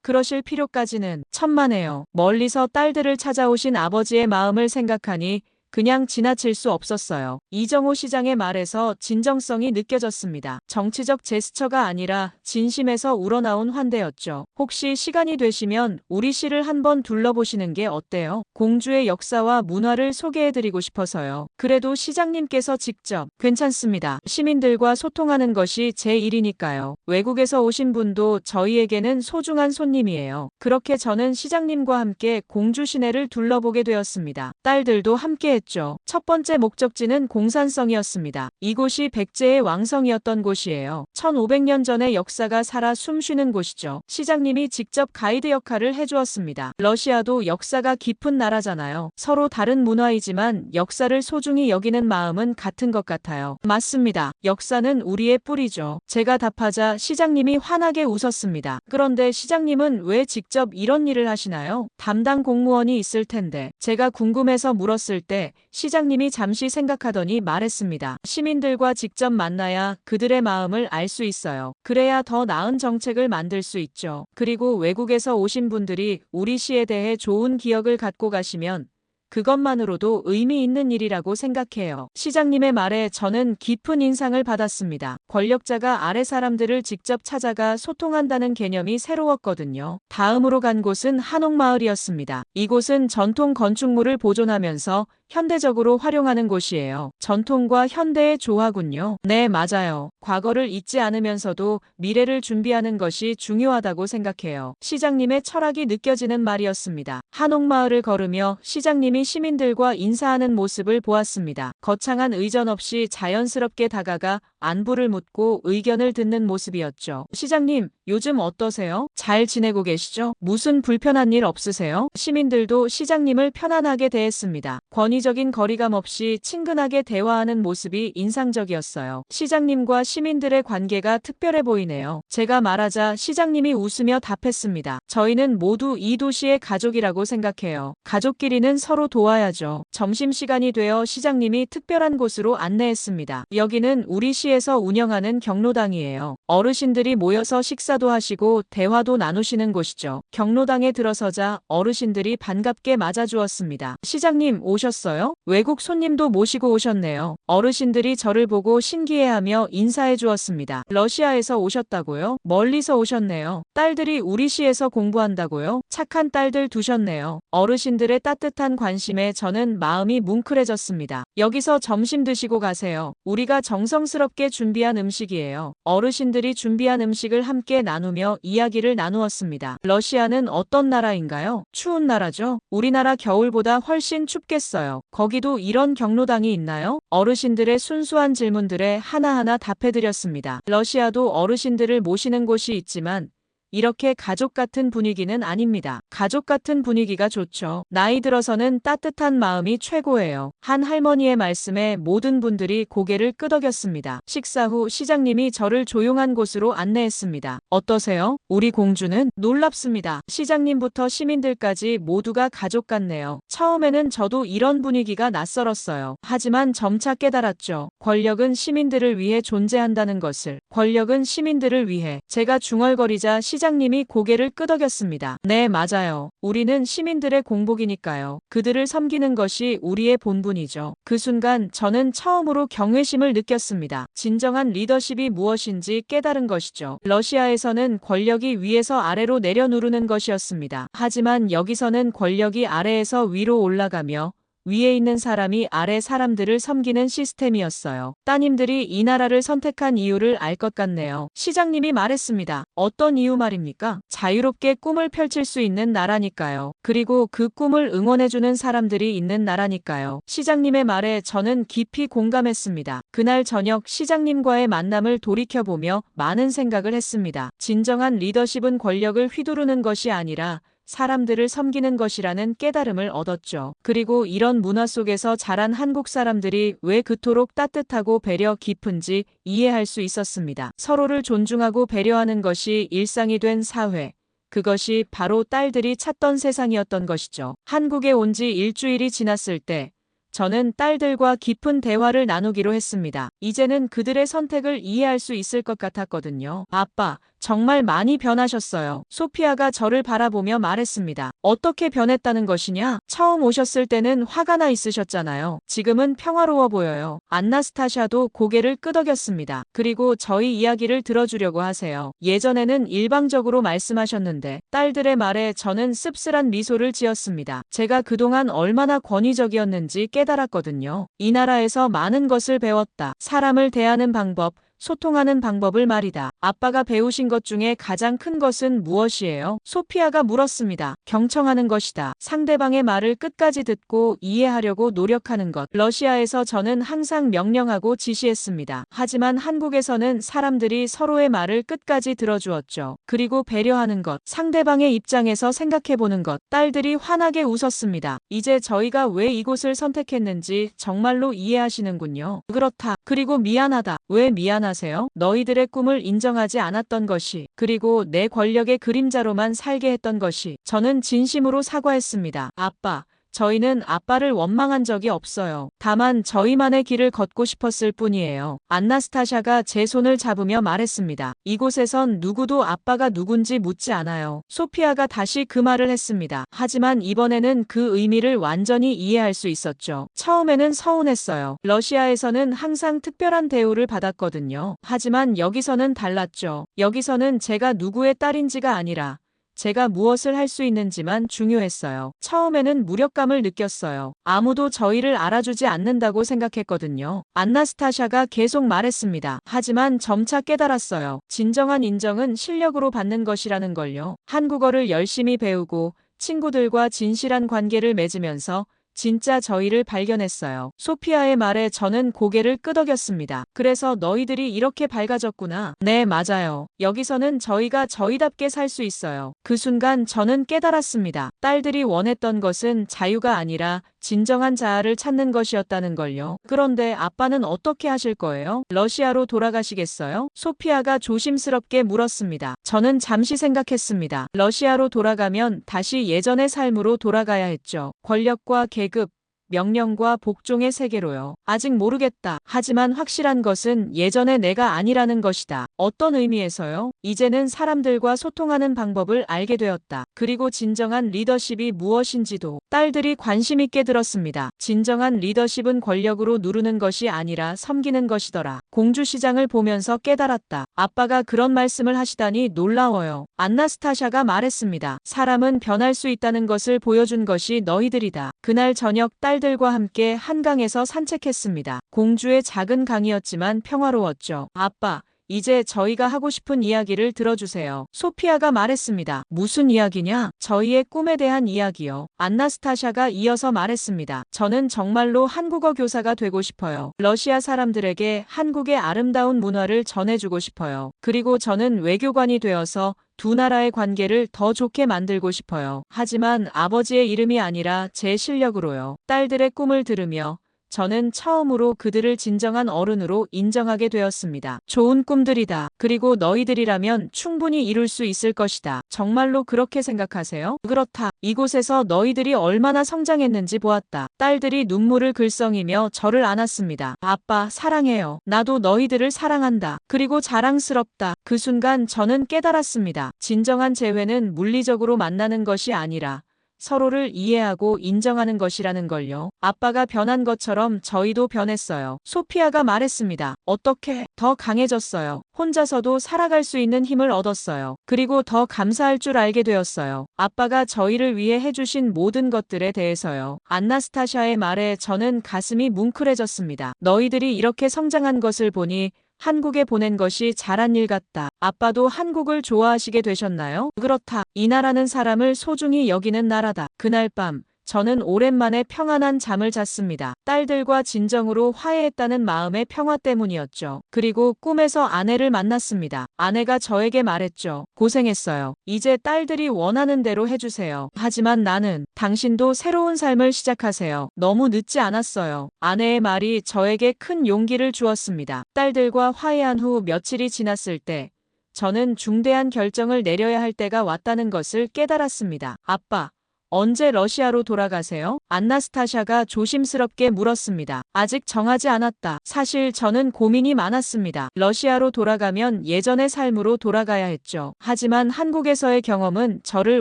그러실 필요까지는 천만에요. 멀리서 딸들을 찾아오신 아버지의 마음을 생각하니 그냥 지나칠 수 없었어요. 이정호 시장의 말에서 진정성이 느껴졌습니다. 정치적 제스처가 아니라 진심에서 우러나온 환대였죠. 혹시 시간이 되시면 우리 시를 한번 둘러보시는 게 어때요? 공주의 역사와 문화를 소개해드리고 싶어서요. 그래도 시장님께서 직접 괜찮습니다. 시민들과 소통하는 것이 제 일이니까요. 외국에서 오신 분도 저희에게는 소중한 손님이에요. 그렇게 저는 시장님과 함께 공주 시내를 둘러보게 되었습니다. 딸들도 함께 첫 번째 목적지는 공산성이었습니다. 이곳이 백제의 왕성이었던 곳이에요. 1500년 전의 역사가 살아 숨쉬는 곳이죠. 시장님이 직접 가이드 역할을 해주었습니다. 러시아도 역사가 깊은 나라잖아요. 서로 다른 문화이지만 역사를 소중히 여기는 마음은 같은 것 같아요. 맞습니다. 역사는 우리의 뿌리죠. 제가 답하자 시장님이 환하게 웃었습니다. 그런데 시장님은 왜 직접 이런 일을 하시나요? 담당 공무원이 있을 텐데. 제가 궁금해서 물었을 때 시장님이 잠시 생각하더니 말했습니다. 시민들과 직접 만나야 그들의 마음을 알 수 있어요. 그래야 더 나은 정책을 만들 수 있죠. 그리고 외국에서 오신 분들이 우리 시에 대해 좋은 기억을 갖고 가시면 그것만으로도 의미 있는 일이라고 생각해요. 시장님의 말에 저는 깊은 인상을 받았습니다. 권력자가 아래 사람들을 직접 찾아가 소통한다는 개념이 새로웠거든요. 다음으로 간 곳은 한옥마을이었습니다. 이곳은 전통 건축물을 보존하면서 현대적으로 활용하는 곳이에요. 전통과 현대의 조화군요. 네, 맞아요. 과거를 잊지 않으면서도 미래를 준비하는 것이 중요하다고 생각해요. 시장님의 철학이 느껴지는 말이었습니다. 한옥마을을 걸으며 시장님이 시민들과 인사하는 모습을 보았습니다. 거창한 의전 없이 자연스럽게 다가가 안부를 묻고 의견을 듣는 모습이었죠. 시장님, 요즘 어떠세요? 잘 지내고 계시죠? 무슨 불편한 일 없으세요? 시민들도 시장님을 편안하게 대했습니다. 권위적인 거리감 없이 친근하게 대화하는 모습이 인상적이었어요. 시장님과 시민들의 관계가 특별해 보이네요. 제가 말하자 시장님이 웃으며 답했습니다. 저희는 모두 이 도시의 가족이라고 생각해요. 가족끼리는 서로 도와야죠. 점심시간이 되어 시장님이 특별한 곳으로 안내했습니다. 여기는 우리 시에서 운영하는 경로당이에요. 어르신들이 모여서 식사도 하시고 대화도 나누시는 곳이죠. 경로당에 들어서자 어르신들이 반갑게 맞아주었습니다. 시장님 오셨어요? 외국 손님도 모시고 오셨네요. 어르신들이 저를 보고 신기해하며 인사해 주었습니다. 러시아에서 오셨다고요? 멀리서 오셨네요. 딸들이 우리 시에서 공부한다고요? 착한 딸들 두셨네요. 어르신들의 따뜻한 관심에 저는 마음이 뭉클해졌습니다. 여기서 점심 드시고 가세요. 우리가 정성스럽게 준비한 음식이에요. 어르신들이 준비한 음식을 함께 나누며 이야기를 나누었습니다. 러시아는 어떤 나라인가요? 추운 나라죠? 우리나라 겨울보다 훨씬 춥겠어요. 거기도 이런 경로당이 있나요? 어르신들의 순수한 질문들에 하나하나 답해드렸습니다. 러시아도 어르신들을 모시는 곳이 있지만 이렇게 가족 같은 분위기는 아닙니다. 가족 같은 분위기가 좋죠. 나이 들어서는 따뜻한 마음이 최고예요. 한 할머니의 말씀에 모든 분들이 고개를 끄덕였습니다. 식사 후 시장님이 저를 조용한 곳으로 안내했습니다. 어떠세요? 우리 공주는? 놀랍습니다. 시장님부터 시민들까지 모두가 가족 같네요. 처음에는 저도 이런 분위기가 낯설었어요. 하지만 점차 깨달았죠. 권력은 시민들을 위해 존재한다는 것을. 권력은 시민들을 위해. 제가 중얼거리자 시장님이 고개를 끄덕였습니다. 네, 맞아요. 우리는 시민들의 공복이니까요. 그들을 섬기는 것이 우리의 본분이죠. 그 순간 저는 처음으로 경외심을 느꼈습니다. 진정한 리더십이 무엇인지 깨달은 것이죠. 러시아에서는 권력이 위에서 아래로 내려 누르는 것이었습니다. 하지만 여기서는 권력이 아래에서 위로 올라가며 위에 있는 사람이 아래 사람들을 섬기는 시스템이었어요. 따님들이 이 나라를 선택한 이유를 알 것 같네요. 시장님이 말했습니다. 어떤 이유 말입니까? 자유롭게 꿈을 펼칠 수 있는 나라니까요. 그리고 그 꿈을 응원해주는 사람들이 있는 나라니까요. 시장님의 말에 저는 깊이 공감했습니다. 그날 저녁 시장님과의 만남을 돌이켜보며 많은 생각을 했습니다. 진정한 리더십은 권력을 휘두르는 것이 아니라 사람들을 섬기는 것이라는 깨달음을 얻었죠. 그리고 이런 문화 속에서 자란 한국 사람들이 왜 그토록 따뜻하고 배려 깊은지 이해할 수 있었습니다. 서로를 존중하고 배려하는 것이 일상이 된 사회. 그것이 바로 딸들이 찾던 세상이었던 것이죠. 한국에 온 지 일주일이 지났을 때 저는 딸들과 깊은 대화를 나누기로 했습니다. 이제는 그들의 선택을 이해할 수 있을 것 같았거든요. 아빠, 정말 많이 변하셨어요. 소피아가 저를 바라보며 말했습니다. 어떻게 변했다는 것이냐? 처음 오셨을 때는 화가 나 있으셨잖아요. 지금은 평화로워 보여요. 안나스타샤도 고개를 끄덕였습니다. 그리고 저희 이야기를 들어주려고 하세요. 예전에는 일방적으로 말씀하셨는데 딸들의 말에 저는 씁쓸한 미소를 지었습니다. 제가 그동안 얼마나 권위적이었는지 깨달았거든요. 이 나라에서 많은 것을 배웠다. 사람을 대하는 방법, 소통하는 방법을 말이다. 아빠가 배우신 것 중에 가장 큰 것은 무엇이에요? 소피아가 물었습니다. 경청하는 것이다. 상대방의 말을 끝까지 듣고 이해하려고 노력하는 것. 러시아에서 저는 항상 명령하고 지시했습니다. 하지만 한국에서는 사람들이 서로의 말을 끝까지 들어주었죠. 그리고 배려하는 것. 상대방의 입장에서 생각해보는 것. 딸들이 환하게 웃었습니다. 이제 저희가 왜 이곳을 선택했는지 정말로 이해하시는군요. 그렇다. 그리고 미안하다. 왜 미안하세요? 너희들의 꿈을 인정하지 않았던 것이, 그리고 내 권력의 그림자로만 살게 했던 것이. 저는 진심으로 사과했습니다. 아빠, 저희는 아빠를 원망한 적이 없어요. 다만 저희만의 길을 걷고 싶었을 뿐이에요. 안나스타샤가 제 손을 잡으며 말했습니다. 이곳에선 누구도 아빠가 누군지 묻지 않아요. 소피아가 다시 그 말을 했습니다. 하지만 이번에는 그 의미를 완전히 이해할 수 있었죠. 처음에는 서운했어요. 러시아에서는 항상 특별한 대우를 받았거든요. 하지만 여기서는 달랐죠. 여기서는 제가 누구의 딸인지가 아니라 제가 무엇을 할 수 있는지만 중요했어요. 처음에는 무력감을 느꼈어요. 아무도 저희를 알아주지 않는다고 생각했거든요. 안나스타샤가 계속 말했습니다. 하지만 점차 깨달았어요. 진정한 인정은 실력으로 받는 것이라는 걸요. 한국어를 열심히 배우고 친구들과 진실한 관계를 맺으면서 진짜 저희를 발견했어요. 소피아의 말에 저는 고개를 끄덕였습니다. 그래서 너희들이 이렇게 밝아졌구나. 네, 맞아요. 여기서는 저희가 저희답게 살 수 있어요. 그 순간 저는 깨달았습니다. 딸들이 원했던 것은 자유가 아니라 진정한 자아를 찾는 것이었다는 걸요. 그런데 아빠는 어떻게 하실 거예요? 러시아로 돌아가시겠어요? 소피아가 조심스럽게 물었습니다. 저는 잠시 생각했습니다. 러시아로 돌아가면 다시 예전의 삶으로 돌아가야 했죠. 권력과 계급, 명령과 복종의 세계로요. 아직 모르겠다. 하지만 확실한 것은 예전의 내가 아니라는 것이다. 어떤 의미에서요? 이제는 사람들과 소통하는 방법을 알게 되었다. 그리고 진정한 리더십이 무엇인지도. 딸들이 관심 있게 들었습니다. 진정한 리더십은 권력으로 누르는 것이 아니라 섬기는 것이더라. 공주시장을 보면서 깨달았다. 아빠가 그런 말씀을 하시다니 놀라워요. 안나스타샤가 말했습니다. 사람은 변할 수 있다는 것을 보여준 것이 너희들이다. 그날 저녁 딸들과 함께 한강에서 산책했습니다. 공주의 작은 강이었지만 평화로웠죠. 아빠, 이제 저희가 하고 싶은 이야기를 들어주세요. 소피아가 말했습니다. 무슨 이야기냐? 저희의 꿈에 대한 이야기요. 안나스타샤가 이어서 말했습니다. 저는 정말로 한국어 교사가 되고 싶어요. 러시아 사람들에게 한국의 아름다운 문화를 전해주고 싶어요. 그리고 저는 외교관이 되어서 두 나라의 관계를 더 좋게 만들고 싶어요. 하지만 아버지의 이름이 아니라 제 실력으로요. 딸들의 꿈을 들으며 저는 처음으로 그들을 진정한 어른으로 인정하게 되었습니다. 좋은 꿈들이다. 그리고 너희들이라면 충분히 이룰 수 있을 것이다. 정말로 그렇게 생각하세요? 그렇다. 이곳에서 너희들이 얼마나 성장했는지 보았다. 딸들이 눈물을 글썽이며 저를 안았습니다. 아빠, 사랑해요. 나도 너희들을 사랑한다. 그리고 자랑스럽다. 그 순간 저는 깨달았습니다. 진정한 재회는 물리적으로 만나는 것이 아니라 서로를 이해하고 인정하는 것이라는 걸요. 아빠가 변한 것처럼 저희도 변했어요. 소피아가 말했습니다. 어떻게? 더 강해졌어요. 혼자서도 살아갈 수 있는 힘을 얻었어요. 그리고 더 감사할 줄 알게 되었어요. 아빠가 저희를 위해 해주신 모든 것들에 대해서요. 안나스타샤의 말에 저는 가슴이 뭉클해졌습니다. 너희들이 이렇게 성장한 것을 보니 한국에 보낸 것이 잘한 일 같다. 아빠도 한국을 좋아하시게 되셨나요? 그렇다. 이 나라는 사람을 소중히 여기는 나라다. 그날 밤 저는 오랜만에 평안한 잠을 잤습니다. 딸들과 진정으로 화해했다는 마음의 평화 때문이었죠. 그리고 꿈에서 아내를 만났습니다. 아내가 저에게 말했죠. 고생했어요. 이제 딸들이 원하는 대로 해주세요. 하지만 나는 당신도 새로운 삶을 시작하세요. 너무 늦지 않았어요. 아내의 말이 저에게 큰 용기를 주었습니다. 딸들과 화해한 후 며칠이 지났을 때 저는 중대한 결정을 내려야 할 때가 왔다는 것을 깨달았습니다. 아빠, 언제 러시아로 돌아가세요? 안나스타샤가 조심스럽게 물었습니다. 아직 정하지 않았다. 사실 저는 고민이 많았습니다. 러시아로 돌아가면 예전의 삶으로 돌아가야 했죠. 하지만 한국에서의 경험은 저를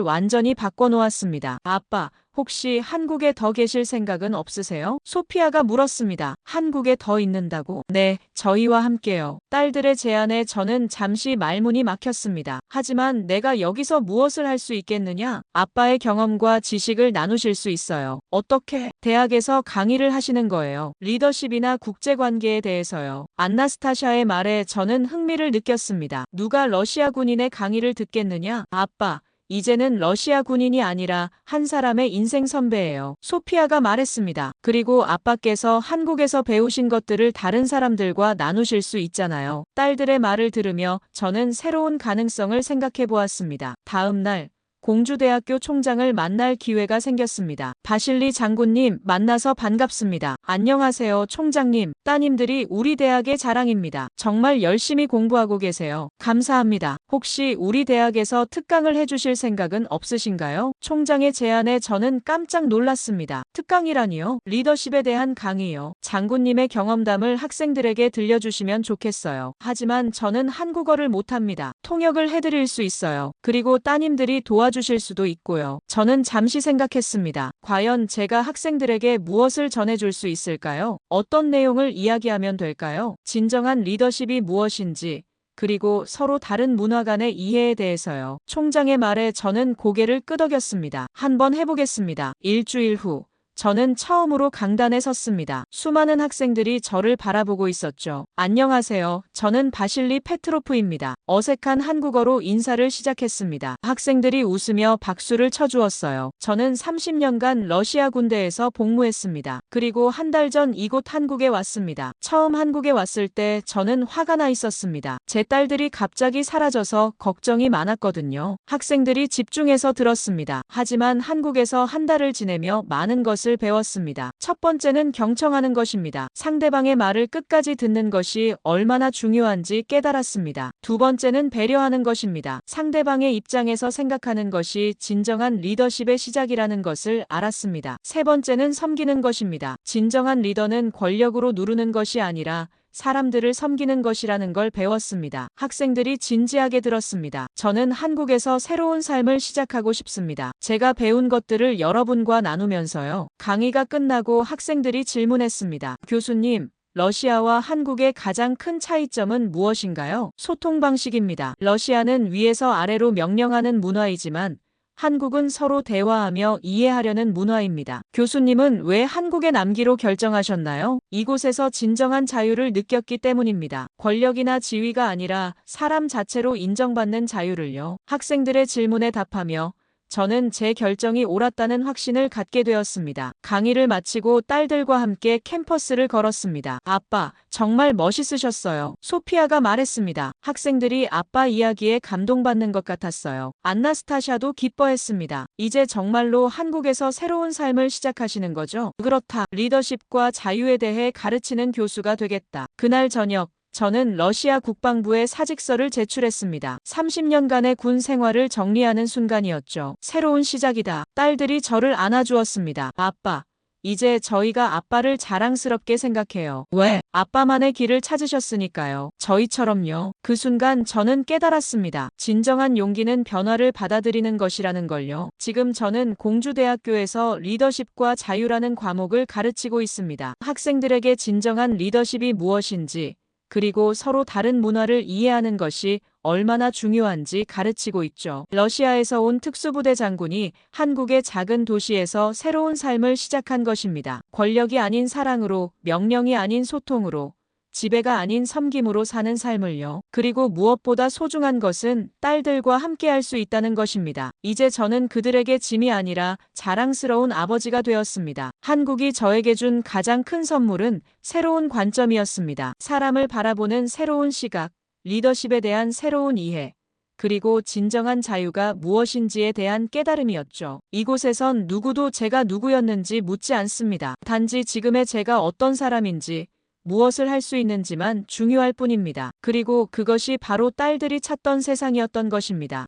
완전히 바꿔놓았습니다. 아빠, 혹시 한국에 더 계실 생각은 없으세요? 소피아가 물었습니다. 한국에 더 있는다고? 네, 저희와 함께요. 딸들의 제안에 저는 잠시 말문이 막혔습니다. 하지만 내가 여기서 무엇을 할 수 있겠느냐? 아빠의 경험과 지식을 나누실 수 있어요. 어떻게? 대학에서 강의를 하시는 거예요. 리더십이나 국제관계에 대해서요. 안나스타샤의 말에 저는 흥미를 느꼈습니다. 누가 러시아 군인의 강의를 듣겠느냐? 아빠, 이제는 러시아 군인이 아니라 한 사람의 인생 선배예요. 소피아가 말했습니다. 그리고 아빠께서 한국에서 배우신 것들을 다른 사람들과 나누실 수 있잖아요. 딸들의 말을 들으며 저는 새로운 가능성을 생각해 보았습니다. 다음 날 공주대학교 총장을 만날 기회가 생겼습니다. 바실리 장군님, 만나서 반갑습니다. 안녕하세요, 총장님. 따님들이 우리 대학의 자랑입니다. 정말 열심히 공부하고 계세요. 감사합니다. 혹시 우리 대학에서 특강을 해주실 생각은 없으신가요? 총장의 제안에 저는 깜짝 놀랐습니다. 특강이라니요? 리더십에 대한 강의요. 장군님의 경험담을 학생들에게 들려주시면 좋겠어요. 하지만 저는 한국어를 못합니다. 통역을 해드릴 수 있어요. 그리고 따님들이 도와주실 수도 있고요. 저는 잠시 생각했습니다. 과연 제가 학생들에게 무엇을 전해줄 수 있을까요? 어떤 내용을 이야기하면 될까요? 진정한 리더십이 무엇인지, 그리고 서로 다른 문화 간의 이해에 대해서요. 총장의 말에 저는 고개를 끄덕였습니다. 한번 해보겠습니다. 일주일 후. 저는 처음으로 강단에 섰습니다. 수많은 학생들이 저를 바라보고 있었죠. 안녕하세요. 저는 바실리 페트로프입니다. 어색한 한국어로 인사를 시작했습니다. 학생들이 웃으며 박수를 쳐주었어요. 저는 30년간 러시아 군대에서 복무했습니다. 그리고 한 달 전 이곳 한국에 왔습니다. 처음 한국에 왔을 때 저는 화가 나 있었습니다. 제 딸들이 갑자기 사라져서 걱정이 많았거든요. 학생들이 집중해서 들었습니다. 하지만 한국에서 한 달을 지내며 많은 것을 배웠습니다. 첫 번째는 경청하는 것입니다. 상대방의 말을 끝까지 듣는 것이 얼마나 중요한지 깨달았습니다. 두 번째는 배려하는 것입니다. 상대방의 입장에서 생각하는 것이 진정한 리더십의 시작이라는 것을 알았습니다. 세 번째는 섬기는 것입니다. 진정한 리더는 권력으로 누르는 것이 아니라 사람들을 섬기는 것이라는 걸 배웠습니다. 학생들이 진지하게 들었습니다. 저는 한국에서 새로운 삶을 시작하고 싶습니다. 제가 배운 것들을 여러분과 나누면서요. 강의가 끝나고 학생들이 질문했습니다. 교수님, 러시아와 한국의 가장 큰 차이점은 무엇인가요? 소통 방식입니다. 러시아는 위에서 아래로 명령하는 문화이지만 한국은 서로 대화하며 이해하려는 문화입니다. 교수님은 왜 한국에 남기로 결정하셨나요? 이곳에서 진정한 자유를 느꼈기 때문입니다. 권력이나 지위가 아니라 사람 자체로 인정받는 자유를요. 학생들의 질문에 답하며 저는 제 결정이 옳았다는 확신을 갖게 되었습니다. 강의를 마치고 딸들과 함께 캠퍼스를 걸었습니다. 아빠, 정말 멋있으셨어요. 소피아가 말했습니다. 학생들이 아빠 이야기에 감동받는 것 같았어요. 안나스타샤도 기뻐했습니다. 이제 정말로 한국에서 새로운 삶을 시작하시는 거죠? 그렇다. 리더십과 자유에 대해 가르치는 교수가 되겠다. 그날 저녁, 저는 러시아 국방부에 사직서를 제출했습니다. 30년간의 군 생활을 정리하는 순간이었죠. 새로운 시작이다. 딸들이 저를 안아주었습니다. 아빠, 이제 저희가 아빠를 자랑스럽게 생각해요. 왜? 아빠만의 길을 찾으셨으니까요. 저희처럼요. 그 순간 저는 깨달았습니다. 진정한 용기는 변화를 받아들이는 것이라는 걸요. 지금 저는 공주대학교에서 리더십과 자유라는 과목을 가르치고 있습니다. 학생들에게 진정한 리더십이 무엇인지, 그리고 서로 다른 문화를 이해하는 것이 얼마나 중요한지 가르치고 있죠. 러시아에서 온 특수부대 장군이 한국의 작은 도시에서 새로운 삶을 시작한 것입니다. 권력이 아닌 사랑으로, 명령이 아닌 소통으로, 지배가 아닌 섬김으로 사는 삶을요. 그리고 무엇보다 소중한 것은 딸들과 함께 할 수 있다는 것입니다. 이제 저는 그들에게 짐이 아니라 자랑스러운 아버지가 되었습니다. 한국이 저에게 준 가장 큰 선물은 새로운 관점이었습니다. 사람을 바라보는 새로운 시각, 리더십에 대한 새로운 이해, 그리고 진정한 자유가 무엇인지에 대한 깨달음이었죠. 이곳에선 누구도 제가 누구였는지 묻지 않습니다. 단지 지금의 제가 어떤 사람인지, 무엇을 할 수 있는지만 중요할 뿐입니다. 그리고 그것이 바로 딸들이 찾던 세상이었던 것입니다.